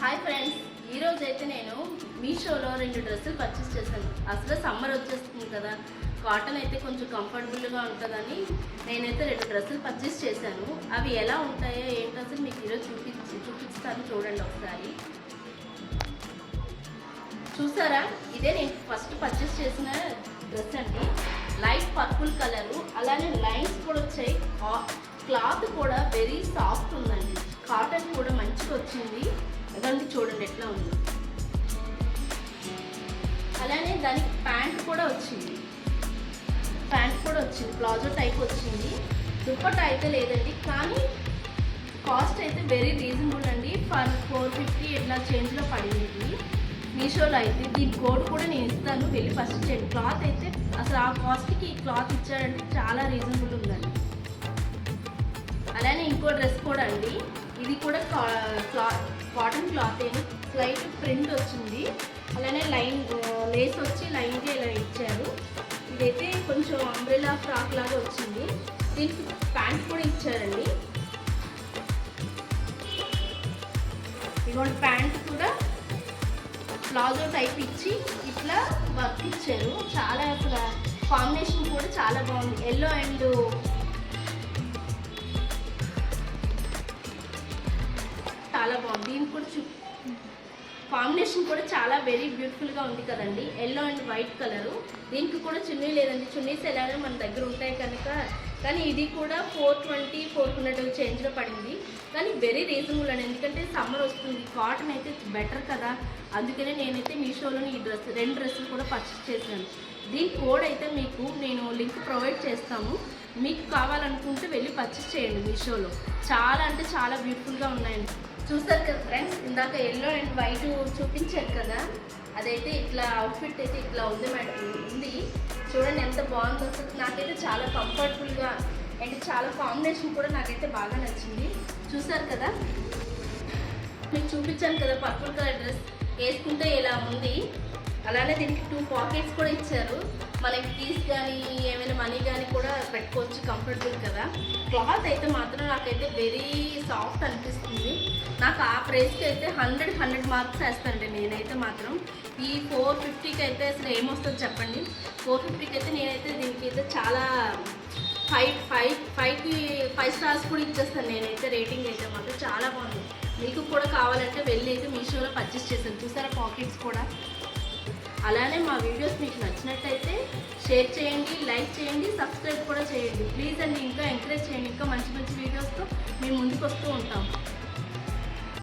Hi friends, ఈరోజు అయితే నేను మీషోలో 2 డ్రెస్సులు పర్చేస్ చేశాను. అసలు సమ్మర్ వచ్చేస్తుంది కదా, కాటన్ అయితే కొంచెం కంఫర్టబుల్గా ఉంటుందని నేనైతే 2 డ్రెస్సులు పర్చేస్ చేశాను. అవి ఎలా ఉంటాయో ఏంటో అసలు మీకు ఈరోజు చూపిస్తాను, చూడండి ఒకసారి. చూసారా, ఇదే నేను ఫస్ట్ పర్చేస్ చేసిన డ్రెస్ అండి. లైట్ పర్పుల్ కలరు, అలానే లైన్స్ కూడా వచ్చాయి. క్లాత్ కూడా వెరీ సాఫ్ట్ ఉందండి. కాటన్ కూడా మంచిగా వచ్చింది. అదండి చూడండి ఎట్లా ఉంది. అలానే దానికి ప్యాంట్ కూడా వచ్చింది. ప్లాజో టైప్ వచ్చింది. దుప్పట్టా అయితే లేదండి, కానీ కాస్ట్ అయితే వెరీ రీజనబుల్ అండి. ఫర్ 450 ఇట్లా చేంజ్లో పడింది మీషోలో అయితే. దీని కోడ్ కూడా నేను ఇస్తాను, వెళ్ళి ఫస్ట్ చేయండి. క్లాత్ అయితే అసలు ఆ కాస్ట్కి ఈ క్లాత్ ఇచ్చారంటే చాలా రీజనబుల్ ఉందండి. అలానే ఇంకో డ్రెస్ కూడా అండి, ఇది కూడా కాటన్ క్లాత్ ఏమో స్లైట్ ప్రింట్ వచ్చింది. అలానే లేస్ వచ్చి లైన్గా ఇలా ఇచ్చారు. ఇదైతే కొంచెం అంబ్రెలా ఫ్రాక్ లాగా వచ్చింది. దీనికి ప్యాంట్ కూడా ఇచ్చారండి. ఇదిగోండి, ప్యాంట్ కూడా ప్లాజో టైప్ ఇచ్చి ఇట్లా వర్క్ ఇచ్చారు. చాలా అసలు కాంబినేషన్ కూడా చాలా బాగుంది. ఎల్లో అండ్ చాలా బాగుంది. దీనికి కూడా కాంబినేషన్ కూడా చాలా వెరీ బ్యూటిఫుల్గా ఉంది కదండి. Yellow and white colour. దీనికి కూడా చున్నీ లేదండి. చున్నీస్ ఎలాగో మన దగ్గర ఉంటాయి కనుక, కానీ ఇది కూడా 420 400 చేంజ్లో పడింది. కానీ వెరీ రీజనబుల్ అండి, ఎందుకంటే సమ్మర్ వస్తుంది, కాటన్ అయితే బెటర్ కదా. అందుకనే నేనైతే మీషోలో ఈ 2 డ్రెస్సులు కూడా పర్చేస్ చేశాను. దీని కోడ్ అయితే మీకు నేను లింక్ ప్రొవైడ్ చేస్తాము. మీకు కావాలనుకుంటే వెళ్ళి పర్చేస్ చేయండి మీషోలో. చాలా అంటే చాలా బ్యూటిఫుల్గా ఉన్నాయండి. చూస్తారు కదా ఫ్రెండ్స్, ఇందాక ఎల్లో అండ్ వైట్ చూపించారు కదా, అదైతే ఇట్లా అవుట్ఫిట్ అయితే ఇట్లా ఉంది ఉంది. చూడండి ఎంత బాగుందో. అసలు నాకైతే చాలా కంఫర్టబుల్గా అండ్ చాలా కాంబినేషన్ కూడా నాకైతే బాగా నచ్చింది. చూసారు కదా, మీకు చూపించాను కదా పర్పుల్ కలర్ డ్రెస్ వేసుకుంటే ఇలా ఉంది. అలానే దీనికి 2 పాకెట్స్ కూడా ఇచ్చారు. మనకి కీస్ కానీ ఏమైనా మనీ కానీ కూడా పెట్టుకోవచ్చు, కంఫర్టబుల్ కదా. క్లాత్ అయితే మాత్రం నాకైతే వెరీ సాఫ్ట్ అనిపిస్తుంది. నాకు ఆ ప్రైస్కి అయితే 100 మార్క్స్ వేస్తానండి నేనైతే మాత్రం. ఈ 450కి అయితే అసలు ఏమొస్తుంది చెప్పండి. 450కి అయితే నేనైతే దీనికి అయితే చాలా 5 స్టార్స్ కూడా ఇచ్చేస్తాను నేనైతే. రేటింగ్ అయితే మాత్రం చాలా బాగుంది. మీకు కూడా కావాలంటే వెళ్ళి అయితే మీషోలో పర్చేస్ చేశాను. చూసారా పాకెట్స్ కూడా. అలానే మా వీడియోస్ మీకు నచ్చినట్టయితే షేర్ చేయండి, లైక్ చేయండి, సబ్స్క్రైబ్ కూడా చేయండి ప్లీజ్ అండి. ఇంకా ఎంకరేజ్ చేయండి. ఇంకా మంచి వీడియోస్తో మేము ముందుకు వస్తూ ఉంటాం.